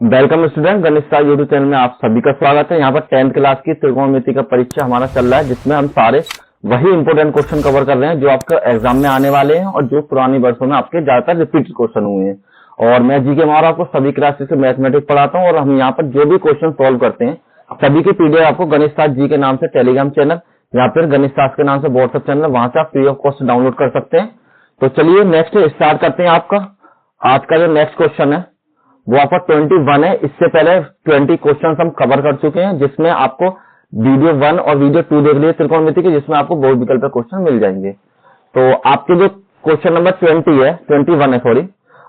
Welcome student, गणित star YouTube channel में आप सभी का स्वागत है। यहाँ पर 10th क्लास की त्रिकोणमिति का परीक्षा हमारा चल रहा है, जिसमें हम सारे वही इंपोर्टेंट क्वेश्चन कवर कर रहे हैं जो आपके एग्जाम में आने वाले हैं और जो पुरानी वर्षों में आपके ज्यादातर रिपीट क्वेश्चन हुए हैं। और मैं जीके मार आपको सभी क्लासेस से मैथमेटिक्स पढ़ाता हूँ और हम यहाँ पर जो भी क्वेश्चन सॉल्व करते हैं सभी की पीडीएफ आपको गणित स्टार जी के नाम से टेलीग्राम चैनल या फिर गणित स्टार के नाम से व्हाट्सएप चैनल, वहां से आप फ्री ऑफ कॉस्ट डाउनलोड कर सकते हैं। तो चलिए नेक्स्ट स्टार्ट करते हैं। आपका आज का जो नेक्स्ट क्वेश्चन है वो आपका 21 है। इससे पहले 20 क्वेश्चन हम कवर कर चुके हैं, जिसमें आपको वीडियो 1 और वीडियो 2 देख लीजिए त्रिकोणमिति की, जिसमें आपको बहुत विकल्प क्वेश्चन मिल जाएंगे। तो आपके जो क्वेश्चन नंबर 21 है सॉरी,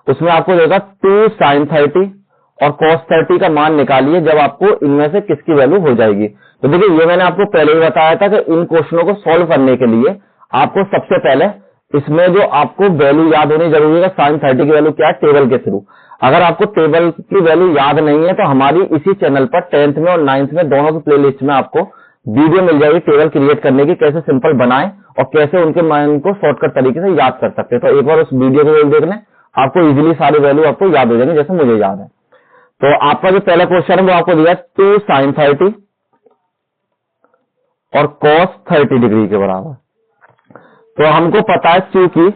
उसमें आपको देगा 2 sin 30 और cos 30 का मान निकालिए जब आपको इनमें से किसकी वैल्यू हो जाएगी। तो देखिए, ये मैंने आपको पहले ही बताया था कि इन क्वेश्चनों को सॉल्व करने के लिए आपको सबसे पहले इसमें जो आपको वैल्यू याद होनी जरूरी है, sin 30 की वैल्यू क्या है, टेबल के थ्रू। अगर आपको टेबल की वैल्यू याद नहीं है तो हमारी इसी चैनल पर 10th में और 9th में दोनों की प्लेलिस्ट में आपको वीडियो मिल जाएगी टेबल क्रिएट करने की, कैसे सिंपल बनाएं और कैसे उनके मान को शॉर्टकट तरीके से याद कर सकते हैं। तो एक बार उस वीडियो को देख लें, आपको इजीली सारी वैल्यू आपको याद हो जाएंगे जैसे मुझे याद है। तो आपका जो पहला क्वेश्चन है वो आपको दिया 2 sin 30 और cos 30 डिग्री के बराबर। तो हमको पता है चूंकि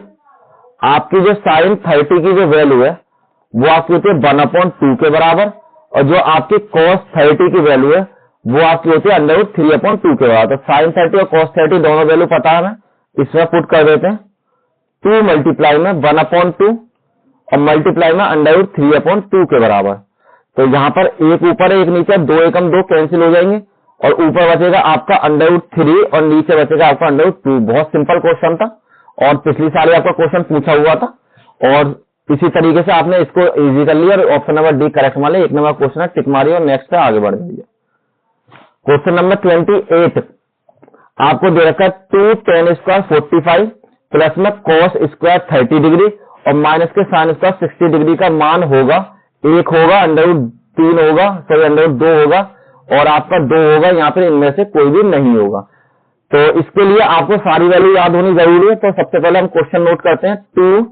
आपकी जो sin 30 की जो वैल्यू है वो आपकी होती है 1/2 के बराबर और जो आपकी cos 30 की वैल्यू है वो आपकी होती है √3/2 के बराबर। तो sin 30 और cos 30 दोनों वैल्यू पता है, हमें इसमें पुट कर देते हैं। 2 मल्टीप्लाई में 1/2 और मल्टीप्लाई में √3/2 के बराबर। तो यहाँ पर एक ऊपर है एक नीचे, 2 एकम 2 कैंसिल हो जाएंगे और ऊपर बचेगा आपका √3 और नीचे बचेगा आपका √2। बहुत सिंपल क्वेश्चन था और पिछली साल आपका क्वेश्चन पूछा हुआ था और इसी तरीके से आपने इसको इजी कर लिया और ऑप्शन नंबर डी करेक्ट मान लिया। 1 नंबर क्वेश्चन है, टिक मारिए और नेक्स्ट पे आगे बढ़ जाइए। क्वेश्चन नंबर 28 आपको दे रखा है 2 tan स्क्वायर 45 प्लस में cos स्क्वायर 30 डिग्री और माइनस के sin स्क्वायर 60 डिग्री का मान होगा 1 होगा, √3 होगा, सॉरी √2 होगा और आपका 2 होगा। यहाँ पर इनमें से कोई भी नहीं होगा। तो इसके लिए आपको सारी वैल्यू याद होनी जरूरी है। तो सबसे पहले हम क्वेश्चन नोट करते हैं। 2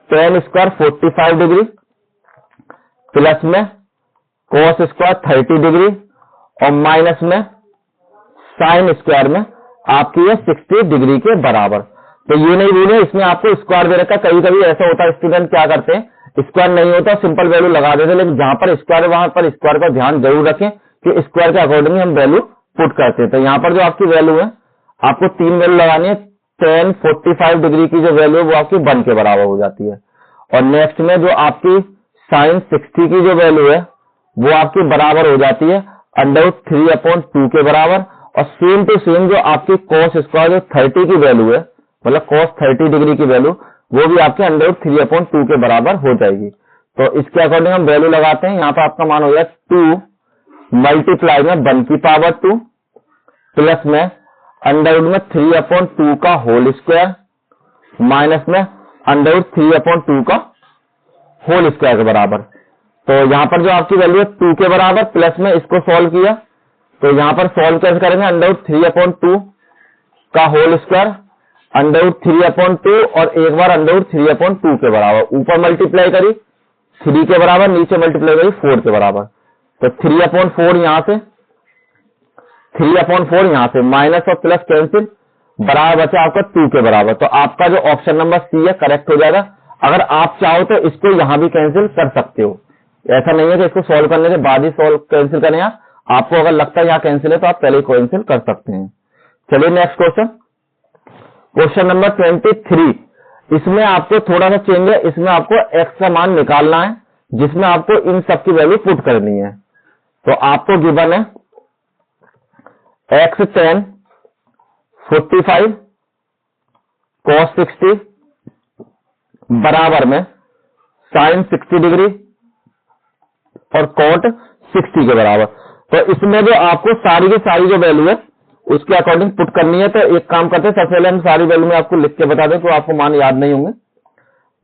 tan स्क्वायर 45 डिग्री प्लस में cos स्क्वायर 30 डिग्री और माइनस में sin स्क्वायर में आपकी है 60 डिग्री के बराबर। तो ये नहीं भूलें, इसमें आपको स्क्वायर दे रखा है। कभी कभी ऐसा होता है स्टूडेंट क्या करते हैं, स्क्वायर नहीं होता सिंपल वैल्यू लगा देते, लेकिन जहां पर स्क्वायर है वहां पर स्क्वायर का ध्यान जरूर रखें कि स्क्वायर के अकॉर्डिंग हम वैल्यू पुट करते हैं। तो यहाँ पर जो आपकी वैल्यू है आपको 3 वैल्यू लगानी है। tan 45 डिग्री की जो वैल्यू है वो आपकी 1 के बराबर हो जाती है और नेक्स्ट में जो आपकी sin 60 की जो वैल्यू है वो आपकी बराबर हो जाती है √3/2 के बराबर। और सेम टू सेम जो आपकी cos स्क्वायर जो 30 की वैल्यू है, मतलब cos 30 डिग्री की वैल्यू, वो भी आपके √3/2 के बराबर हो जाएगी। तो इसके अकॉर्डिंग हम वैल्यू लगाते हैं। यहाँ पर आपका मान हो जाए 2 मल्टीप्लाई में 1/2 प्लस में √3/2 का होल स्क्वायर माइनस में √3/2 का होल स्क्वायर के बराबर। तो यहाँ पर जो आपकी वैल्यू है 2 के बराबर प्लस में इसको सॉल्व किया, तो यहाँ पर सॉल्व कैसे करेंगे, √3/2 का होल स्क्वायर √3/2 और एक बार √3/2 के बराबर। ऊपर मल्टीप्लाई करी 3 के बराबर, नीचे मल्टीप्लाई करी 4 के बराबर। तो 3/4 यहाँ से, 3/4 यहाँ से, माइनस और प्लस कैंसिल, बराबर बचा आपका 2 के बराबर। तो आपका जो ऑप्शन नंबर सी है करेक्ट हो जाएगा। अगर आप चाहो तो इसको यहां भी कैंसिल कर सकते हो, ऐसा नहीं है कि इसको सॉल्व करने के बाद ही सॉल्व कैंसिल करें। आपको अगर लगता है यहाँ कैंसिल है तो आप पहले कैंसिल कर सकते हैं। चलिए नेक्स्ट क्वेश्चन, क्वेश्चन नंबर 23। इसमें आपको थोड़ा सा चेंज है, इसमें आपको x का मान निकालना है जिसमें आपको इन सब की वैल्यू पुट करनी है। तो आपको गिवन है x tan 45 cos 60 बराबर में sin 60 डिग्री और cot 60 के बराबर। तो इसमें जो आपको सारी की सारी जो वैल्यू है उसके अकॉर्डिंग पुट करनी है। तो एक काम करते हैं, सबसे पहले हम सारी वैल्यू में आपको लिख के बता दें तो आपको मान याद नहीं होंगे।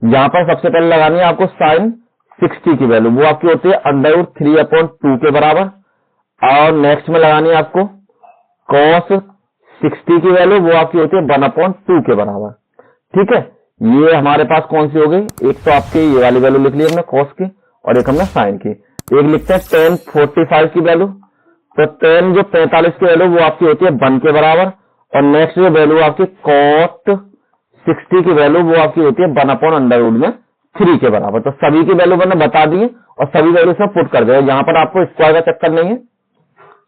यहां पर सबसे पहले लगानी है आपको sin 60 की वैल्यू, वो आपकी होती है √3/2 के बराबर। और नेक्स्ट में लगानी है आपको cos 60 की वैल्यू, वो आपकी होती है 1/2 के बराबर। ठीक है, ये हमारे पास कौन सी हो गई, एक तो आपकी ये वाली वैल्यू लिख ली हमने cos की और एक हमने साइन की। एक लिखते हैं tan 45 की वैल्यू, तो tan जो 45 की वैल्यू वो आपकी होती है 1 के बराबर, और नेक्स्ट जो वैल्यू आपकी cot 60 की वैल्यू वो आपकी होती है 1/√3 के बराबर। तो सभी की वैल्यू मैंने बता दी है और सभी वैल्यू सब पुट कर दिया। यहाँ पर आपको स्क्वायर का चक्कर नहीं है,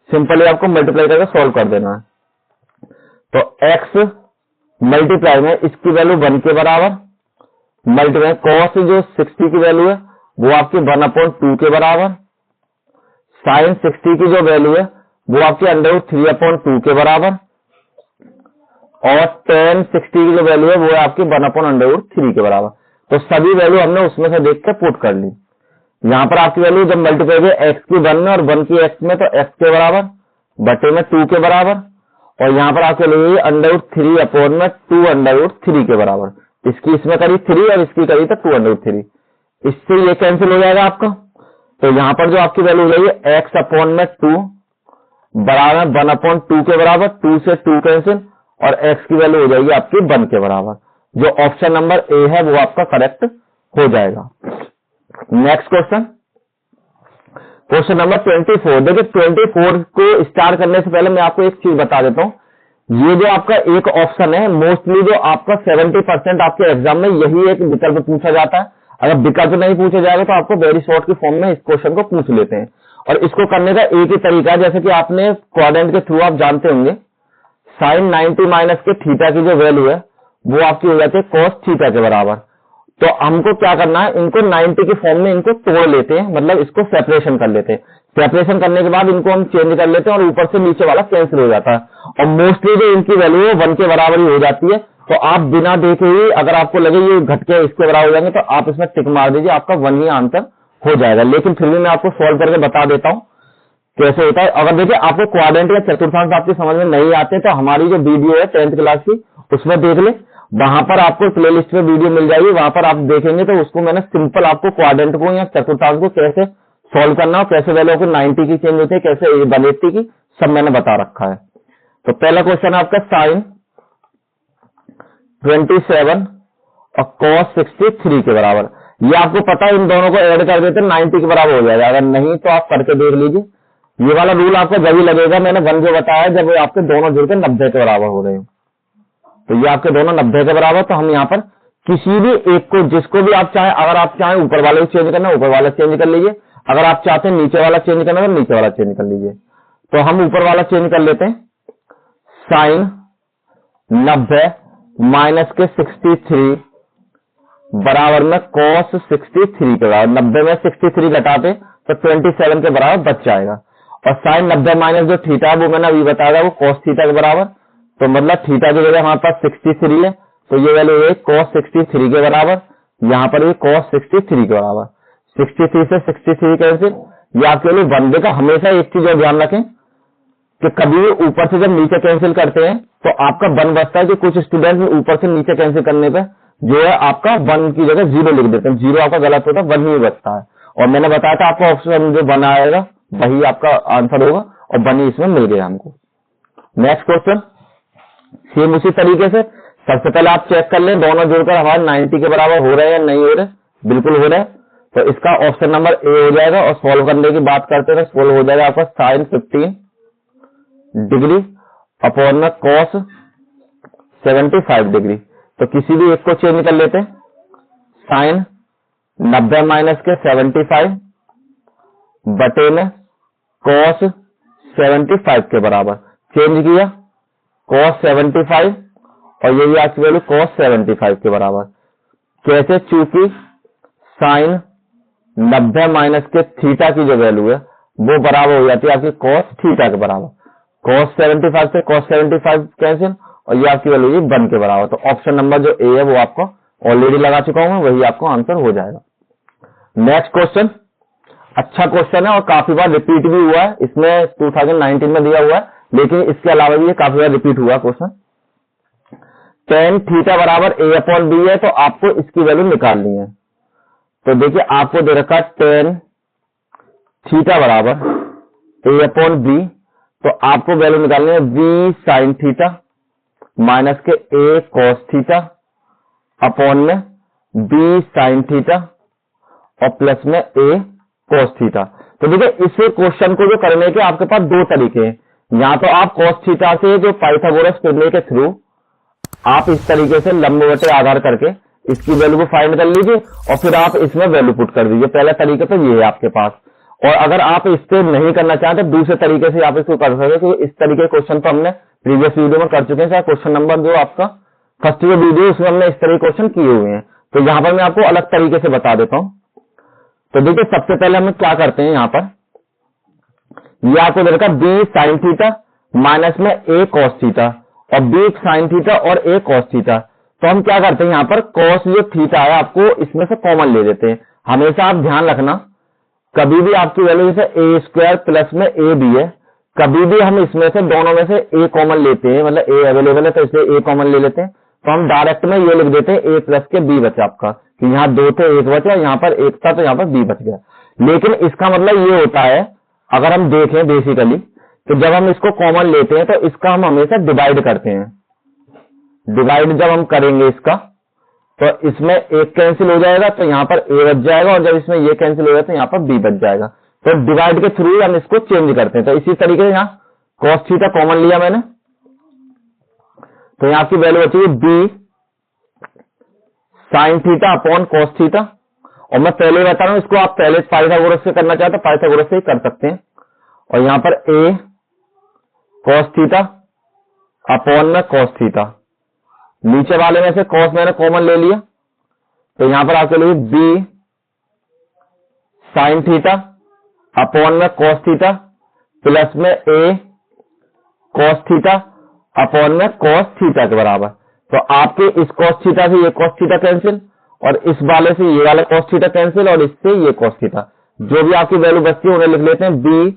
सिंपली आपको मल्टीप्लाई करके सॉल्व कर देना है। तो x मल्टीप्लाई में इसकी वैल्यू 1 के बराबर, मल्टीप्लाई cos जो 60 की वैल्यू है वो आपकी 1/2 के बराबर, साइन 60 की जो वैल्यू है वो आपकी √3/2 के बराबर, और tan 60 की जो वैल्यू है वो है आपकी 1/√3 के बराबर। तो सभी वैल्यू हमने उसमें से देख के पुट कर ली। यहाँ पर आपकी वैल्यू जब मल्टीप्लाई हुई x की 1 में और 1 की x में, तो x के बराबर बटे में 2 के बराबर, और यहाँ पर आपकी वैल्यू हुई √3/2 के बराबर। इसकी इसमें करी 3 और इसकी करी तो 2/3, इससे ये कैंसिल हो जाएगा आपका। तो यहाँ पर जो आपकी वैल्यू हो जाएगी x/2 बराबर 1/2 के बराबर, 2 से 2 कैंसिल, और x की वैल्यू हो जाएगी आपकी 1 के बराबर। जो ऑप्शन नंबर ए है वो आपका करेक्ट हो जाएगा। Next question, question number 24। देखिए 24 को स्टार्ट करने से पहले मैं आपको एक चीज बता देता हूं। ये जो आपका एक ऑप्शन है, मोस्टली जो आपका 70% आपके एग्जाम में यही एक विकल्प पूछा जाता है। अगर विकल्प नहीं पूछा जाएगा तो आपको वेरी शॉर्ट की फॉर्म में इस क्वेश्चन को पूछ लेते हैं, और इसको करने का एक ही तरीका है, जैसे कि आपने क्वाड्रेंट के थ्रू आप जानते होंगे, साइन 90 माइनस के थीटा की जो वैल्यू है वो आपकी हो जाती है cos थीटा के बराबर। तो हमको क्या करना है, इनको 90 के फॉर्म में इनको तोड़ लेते हैं, मतलब इसको सेपरेशन कर लेते हैं। सेपरेशन करने के बाद इनको हम चेंज कर लेते हैं और ऊपर से नीचे वाला कैंसिल हो जाता है, और मोस्टली जो इनकी वैल्यू है 1 के बराबर ही हो जाती है। तो आप बिना देखे ही अगर आपको लगे ये घट के इसके बराबर हो जाएंगे तो आप इसमें टिक मार दीजिए, आपका 1 ही आंसर हो जाएगा। लेकिन फिर भी मैं आपको सॉल्व करके बता देता हूँ कैसे होता है। अगर देखिए आपको क्वाड्रेंट या चतुर्थांश आपकी समझ में नहीं आते तो हमारी जो वीडियो है 10th क्लास की उसमें देख ले, वहां पर आपको प्लेलिस्ट में वीडियो मिल जाएगी, वहां पर आप देखेंगे तो उसको मैंने सिंपल आपको क्वाड्रेंट को या चतुर्थांश को कैसे सॉल्व करना और कैसे वैल्यू को 90 की चेंज होती है, कैसे 180 की, सब मैंने बता रखा है। तो पहला क्वेश्चन है आपका साइन 27 और cos 63 के बराबर। ये आपको पता है, इन दोनों को ऐड कर देते 90 के बराबर हो जाएगा। अगर नहीं तो आप करके देख लीजिए। ये वाला रूल आपको जब ही लगेगा, मैंने 1 जो बताया, जब आपके दोनों जुड़कर 90 के बराबर हो रहे हो। तो ये आपके दोनों 90 के बराबर, तो हम यहाँ पर किसी भी एक को, जिसको भी आप चाहें, अगर आप चाहें ऊपर वाले को चेंज करना ऊपर वाला चेंज कर लीजिए, अगर आप चाहते हैं नीचे वाला चेंज करना तो नीचे वाला चेंज कर लीजिए। तो हम ऊपर वाला चेंज कर लेते हैं। साइन 90 माइनस के 63 बराबर में cos 63 के बराबर, 90 में 63 घटाते तो 27 के बराबर बच जाएगा। और साइन 90 माइनस जो थीटा है वो मैंने अभी बताया वो cos थीटा के बराबर, तो मतलब थीटा की जगह हमारे पास 63 है, तो ये वैल्यू है cos 63 के बराबर, यहाँ पर भी cos 63 के बराबर। 63 से 63 कैंसिल, ये आपके लिए बनने का। हमेशा एक चीज और ध्यान रखें कि कभी भी ऊपर से जब नीचे कैंसिल करते हैं तो आपका 1 बचता है, कि कुछ स्टूडेंट ऊपर से नीचे कैंसिल करने पे जो है आपका 1 की जगह 0 लिख देते हैं। 0 आपका गलत होता है, 1 ही बचता है। और मैंने बताया था आपका ऑप्शन जो 1 आएगा वही आपका आंसर होगा, और 1 ही इसमें मिल गया हमको। नेक्स्ट क्वेश्चन सेम उसी तरीके से, सबसे पहले आप चेक कर लें दोनों जुड़कर हमारे 90 के बराबर हो रहे हैं या नहीं हो रहे। बिल्कुल हो रहे हैं, तो इसका ऑप्शन नंबर ए हो जाएगा। और सॉल्व करने की बात करते हैं तो सॉल्व हो जाएगा आपका साइन 15 डिग्री अपॉन में cos 75 डिग्री। तो किसी भी एक को चेंज कर लेते हैं। साइन 90 माइनस के 75 बटे में cos 75 के बराबर, चेंज किया cos 75 और यही आपकी वैल्यू cos 75 के बराबर। कैसे? चूंकि साइन 90 माइनस के थीटा की जो वैल्यू है वो बराबर हो जाती है आपकी cos थीटा के बराबर। cos 75 से cos 75 कैंसिल, और ये आपकी वैल्यू 1 के बराबर। तो ऑप्शन नंबर जो ए है वो आपको ऑलरेडी लगा चुका हूं, वही आपको आंसर हो जाएगा। नेक्स्ट क्वेश्चन अच्छा क्वेश्चन है और काफी बार रिपीट भी हुआ है, इसमें 2019 में दिया हुआ है, लेकिन इसके अलावा भी ये काफी बार रिपीट हुआ क्वेश्चन। tan थीटा बराबर a/b है, तो आपको इसकी वैल्यू निकालनी है। तो देखिए आपको दे रखा tan थीटा बराबर a/b, तो आपको वैल्यू निकालनी है v sin थीटा माइनस के a cos थीटा अपॉन में b sin थीटा और प्लस में a cos थीटा। तो देखिए इस क्वेश्चन को जो करने के आपके पास दो तरीके हैं, या तो आप cos थीटा से जो पाइथागोरस प्रमेय के थ्रू आप इस तरीके से लंबवटे आधार करके इसकी वैल्यू को फाइंड कर लीजिए और फिर आप इसमें वैल्यू पुट कर दीजिए। पहला तरीका तो ये है आपके पास। और अगर आप इससे नहीं करना चाहते दूसरे तरीके से आप इसको कर सकते हैं, क्योंकि इस तरीके के क्वेश्चन तो हमने प्रीवियस वीडियो में कर चुके हैं। क्वेश्चन नंबर जो आपका फर्स्ट वीडियो उसमें हमने इस तरह के क्वेश्चन किए हुए हैं। तो यहाँ पर मैं आपको अलग तरीके से बता देता हूं। तो देखिए सबसे पहले हम क्या करते हैं, यहाँ पर ये आपको दे रखा बी साइन थीटा माइनस में ए कॉस थीटा और बी साइन थीटा और ए कॉस थीटा। तो हम क्या करते हैं, यहाँ पर कॉस जो थीटा है आपको इसमें से कॉमन ले लेते हैं। हमेशा आप ध्यान रखना कभी भी आपकी वैल्यू जैसे ए स्क्वायर प्लस में ए बी है, कभी भी हम इसमें से दोनों में से ए कॉमन लेते हैं, मतलब ए अवेलेबल है तो इसलिए ए कॉमन ले लेते हैं। तो हम डायरेक्ट में ये लिख देते हैं ए प्लस के बी बचा आपका, कि यहाँ दो थे एक बचा, यहाँ पर एक था तो यहाँ पर बी बच गया। लेकिन इसका मतलब ये होता है अगर हम देखें बेसिकली तो जब हम इसको कॉमन लेते हैं तो इसका हम हमेशा डिवाइड करते हैं। डिवाइड जब हम करेंगे इसका तो इसमें एक कैंसिल हो जाएगा तो यहाँ पर ए बच जाएगा, और जब इसमें ये कैंसिल हो जाएगा तो यहाँ पर बी बच जाएगा। तो डिवाइड के थ्रू हम इसको चेंज करते हैं। तो इसी तरीके से यहाँ कॉस थीटा कॉमन लिया मैंने, तो यहाँ की वैल्यू बची B sine theta upon cos theta. और मैं पहले बता रहा हूं इसको आप पहले पाइथागोरस से करना चाहते तो पाइथागोरस से ही कर सकते हैं। और यहाँ पर ए कॉस थीटा अपॉन में कॉस थीटा, नीचे वाले में से कॉस मैंने कॉमन ले लिया तो यहाँ पर आपके लिए बी साइन थीटा अपॉन में कॉस थीटा प्लस में ए कॉस थीटा अपॉन में कॉस थीटा के बराबर। तो आपके इस कॉस थीटा से ये कॉस थीटा कैंसिल और इस वाले से ये वाला कॉस थीटा कैंसिल और इससे ये कॉस थीटा। जो भी आपकी वैल्यू बचती है उन्हें लिख लेते हैं बी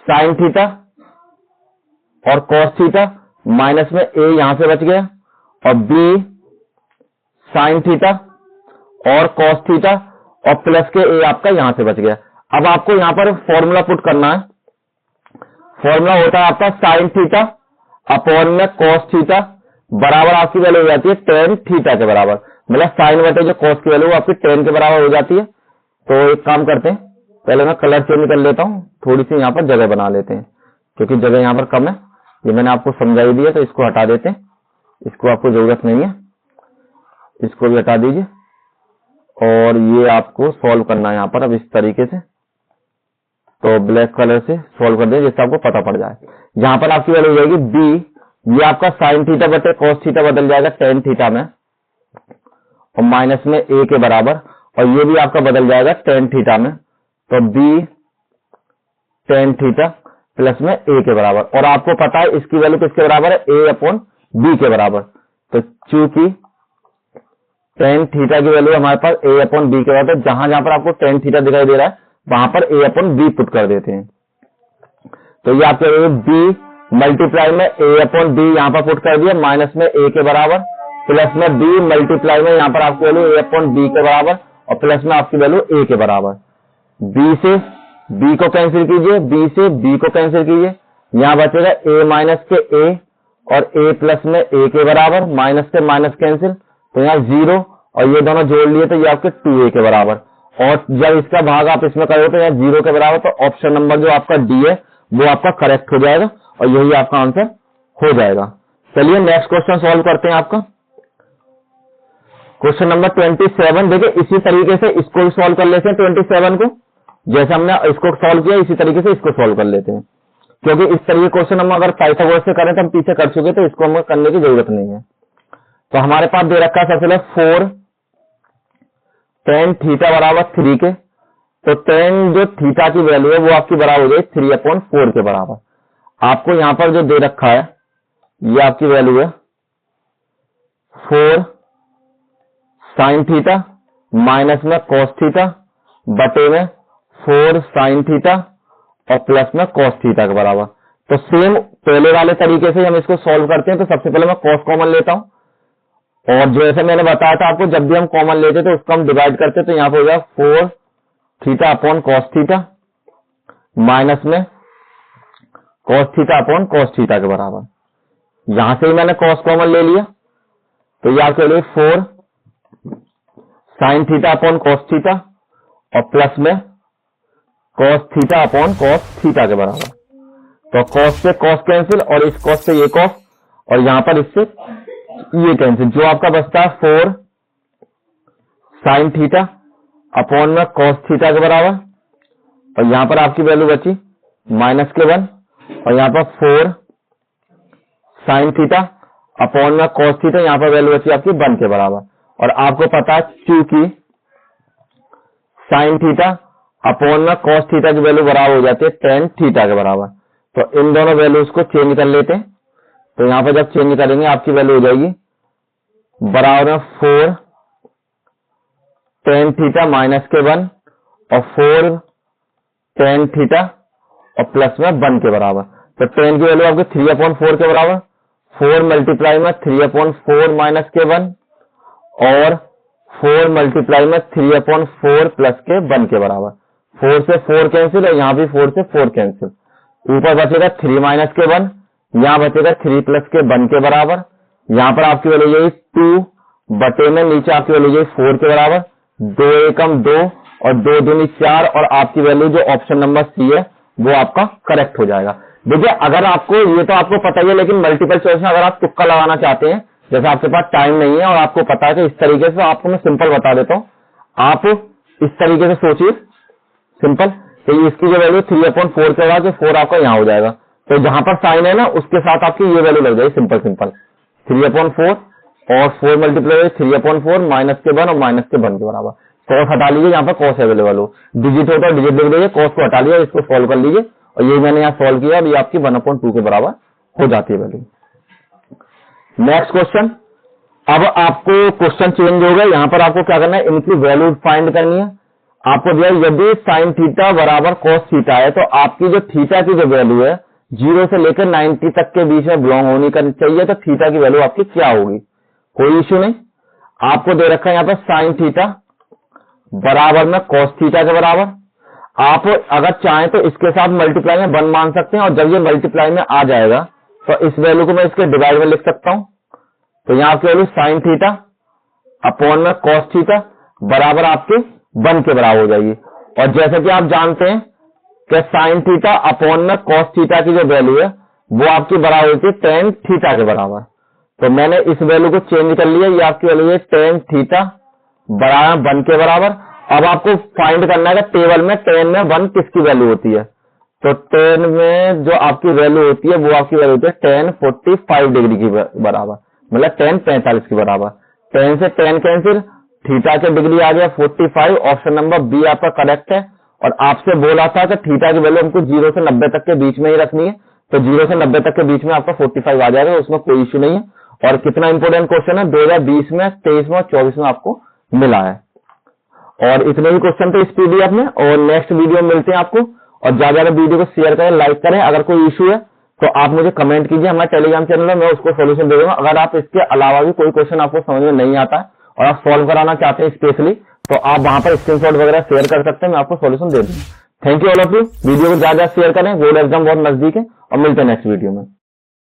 साइन थीटा और कॉस थीटा माइनस में ए यहां से बच गया और बी साइन थीटा और कॉस थीटा और प्लस के ए आपका यहां से बच गया। अब आपको यहां पर फॉर्मूला पुट करना है। फॉर्मूला होता है आपका साइन थीटा अपॉन में कॉस थीटा बराबर आपकी वैल्यू हो जाती है टेन थीटा के बराबर, मतलब साइन बटे जो कॉस की वैल्यू आपकी टेन के बराबर हो जाती है। तो एक काम करते हैं, पहले मैं कलर चेंज कर लेता हूं, थोड़ी सी यहाँ पर जगह बना लेते हैं क्योंकि जगह यहाँ पर कम है। ये मैंने आपको समझाई दी है तो इसको हटा देते हैं, इसको आपको जरूरत नहीं है, इसको भी हटा दीजिए। और ये आपको सॉल्व करना है यहाँ पर अब इस तरीके से, तो ब्लैक कलर से सॉल्व कर दें जिससे आपको पता पड़ जाए। यहाँ पर आपकी वैल्यू हो जाएगी बी, ये आपका साइन थीटा बटे कॉस थीटा बदल जाएगा टेन थीटा में और माइनस में ए के बराबर, और ये भी आपका बदल जाएगा टेन थीटा में, तो बी टेन थीटा प्लस में ए के बराबर। और आपको पता है इसकी वैल्यू किसके बराबर है, ए अपॉन बी के बराबर। तो चूंकि टेन थीटा की वैल्यू हमारे पास ए अपॉन बी के बराबर, तो जहां जहां पर आपको टेन थीटा दिखाई दे रहा है वहां पर ए अपॉन बी पुट कर देते हैं। तो ये आपके बी मल्टीप्लाई में ए अपॉन बी यहाँ पर पुट कर दिया माइनस में ए के बराबर, प्लस में बी मल्टीप्लाई में यहाँ पर आपकी वैल्यू ए अपॉन बी के बराबर और प्लस में आपकी वैल्यू ए के बराबर। बी से बी को कैंसिल कीजिए, बी से बी को कैंसिल कीजिए, यहाँ बचेगा ए माइनस के ए और ए प्लस में ए के बराबर, माइनस से माइनस कैंसिल तो यहाँ जीरो और ये दोनों जोड़ लिए तो ये आपके 2a के बराबर। और जब इसका भाग आप इसमें करोगे तो यहाँ 0 के बराबर, तो ऑप्शन नंबर जो आपका डी है वो आपका करेक्ट हो जाएगा और यही आपका आंसर हो जाएगा। चलिए नेक्स्ट क्वेश्चन सॉल्व करते हैं। आपका क्वेश्चन नंबर 27, देखिए इसी तरीके से इसको भी सॉल्व कर लेते हैं। 27 को जैसे हमने इसको सॉल्व किया इसी तरीके से इसको सॉल्व कर लेते हैं, क्योंकि इस तरीके क्वेश्चन हम अगर पाइथागोरस से करें तो हम पीछे कर चुके, तो इसको हमें करने की जरूरत नहीं है। तो हमारे पास दे रखा है सबसे पहले 4 टेन थीटा बराबर 3 के, तो टेन जो थीटा की वैल्यू है वो आपकी बराबर हो जाएगी 3/4 के बराबर। आपको यहां पर जो दे रखा है ये आपकी वैल्यू है 4 साइन थीटा माइनस में कॉस थीटा बटे में 4 साइन थीटा और प्लस में कॉस थीटा के बराबर। तो सेम पहले वाले तरीके से हम इसको सॉल्व करते हैं। तो सबसे पहले मैं कॉस कॉमन लेता हूं, और जैसे मैंने बताया था आपको जब भी हम कॉमन लेते तो उसको हम डिवाइड करते, तो यहां पर हो जाएगा 4 theta upon cos theta minus में cos theta upon cos theta के बराबर। यहां से ही मैंने कॉस कॉमन ले लिया, तो ये आपके लिए 4 sign theta upon cos theta और प्लस में cos theta upon cos theta के बराबर। तो कॉस से कॉस कैंसिल और इस कॉस से ये कॉस और यहां पर इससे ये कैंसिल, जो आपका बचता है 4 साइन थीटा अपॉन में कॉस थीटा के बराबर और यहां पर आपकी वैल्यू बची -1 और यहां पर 4 साइन थीटा अपॉन में कॉस थीटा, यहां पर वैल्यू बची आपकी 1 के बराबर। और आपको पता है क्योंकि साइन थीटा अपॉन में कॉस थीटा की वैल्यू बराबर हो जाती है टेन थीटा के बराबर। तो इन दोनों वैल्यूज को चेंज कर लेते हैं। तो यहां पर जब चेंज करेंगे आपकी वैल्यू हो जाएगी बराबर में 4 टेन थीटा -1 और 4 टेन थीटा और प्लस में 1 के बराबर। तो टेन की वैल्यू आपके 3/4 के बराबर, 4 मल्टीप्लाई में 3/4 -1 और 4 मल्टीप्लाई में 3/4 प्लस के 1 के बराबर। 4 से 4 कैंसिल और यहाँ भी 4 से 4 कैंसिल, ऊपर बचेगा 3 -1, यहाँ बचेगा 3 प्लस के 1 के बराबर। यहाँ पर आपकी वैल्यू यही 2 बटे में नीचे आपकी वैल्यू यही 4 के बराबर, 2 एकम 2 और 2 दूनी 4 और आपकी वैल्यू जो ऑप्शन नंबर सी है वो आपका करेक्ट हो जाएगा। देखिए अगर आपको ये तो आपको पता ही है, लेकिन मल्टीपल चॉइस में अगर आप तुक्का लगाना चाहते हैं, जैसे आपके पास टाइम नहीं है और आपको पता है कि इस तरीके से, आपको मैं सिंपल बता देता हूं। आप इस तरीके से सोचिए सिंपल, तो इसकी जो वैल्यू 3/4 के बाद 4 आपका यहाँ हो जाएगा। तो जहां पर साइन है ना उसके साथ आपकी ये वैल्यू लग जाएगी सिंपल 3/4 और 4 मल्टीप्लाई 3/4 -1 और -1 के बराबर। कॉस हटा लीजिए, यहाँ पर कॉस अवेलेबल हो, डिजिट हो तो डिजिट लिख दीजिए, कॉस को हटा लीजिए, इसको सॉल्व कर लीजिए और ये मैंने यहाँ सॉल्व किया और ये आपकी 1/2 के बराबर हो जाती है वैल्यू। नेक्स्ट क्वेश्चन, अब आपको क्वेश्चन चेंज हो गया। यहाँ पर आपको क्या करना है, इनकी वैल्यू फाइंड करनी है। आपको दिया यदि साइन थीटा बराबर कॉस थीटा है तो आपकी जो थीटा की जो वैल्यू है 0 से लेकर 90 तक के बीच में बिलोंग होनी करनी चाहिए। तो थीटा की वैल्यू आपकी क्या होगी, कोई इश्यू नहीं। आपको दे रखा है यहाँ पर साइन थीटा बराबर में कॉस थीटा के बराबर। आप अगर चाहें तो इसके साथ मल्टीप्लाई में 1 मान सकते हैं और जब ये मल्टीप्लाई में आ जाएगा तो इस वैल्यू को मैं इसके डिवाइड में लिख सकता हूं। तो यहाँ आपकी वैल्यू साइन थीटा अपॉन में कॉस थीटा बराबर आपके 1 के बराबर हो जाएगी। और जैसे कि आप जानते हैं कि साइन थीटा अपॉन में कॉस थीटा की जो वैल्यू है वो आपकी बराबर होती है टेन थीटा के बराबर। तो मैंने इस वैल्यू को चेंज कर लिया, ये आपकी वैल्यू है टेन थीटा बराबर 1 के बराबर। अब आपको फाइंड करना है टेबल में 10 में 1 किसकी वैल्यू होती है। तो 10 में जो आपकी वैल्यू होती है वो आपकी वैल्यू होती है 10 45 डिग्री की बराबर, मतलब 10 45 के बराबर। 10 से 10 कैंसिल, थीटा के डिग्री आ गया 45, ऑप्शन नंबर बी आपका करेक्ट है। और आपसे बोला था कि थीटा की वैल्यू हमको 0 से 90 तक के बीच में ही रखनी है, तो 0 से 90 तक के बीच में आपका 45 आ जाएगा, उसमें कोई इश्यू नहीं है। और कितना इंपोर्टेंट क्वेश्चन है, 2020 में 23 में और 24 में आपको मिला है। और इतने ही क्वेश्चन थे इस पीडीएफ में, और नेक्स्ट वीडियो में मिलते हैं आपको। और ज्यादा वीडियो को शेयर करें, लाइक करें। अगर कोई इशू है तो आप मुझे कमेंट कीजिए हमारे टेलीग्राम चैनल में, मैं उसको सोल्यूशन दे दूंगा। अगर आप इसके अलावा भी कोई क्वेश्चन आपको समझ में नहीं आता है और आप सॉल्व कराना चाहते हैं स्पेशली, तो आप वहां पर स्क्रीनशॉट वगैरह शेयर कर सकते हैं, मैं आपको सोल्यूशन दे दूंगा। Thank you all of you. Video को ज्यादा शेयर करें, बोर्ड एग्जाम बहुत नजदीक है, और मिलते हैं नेक्स्ट वीडियो में।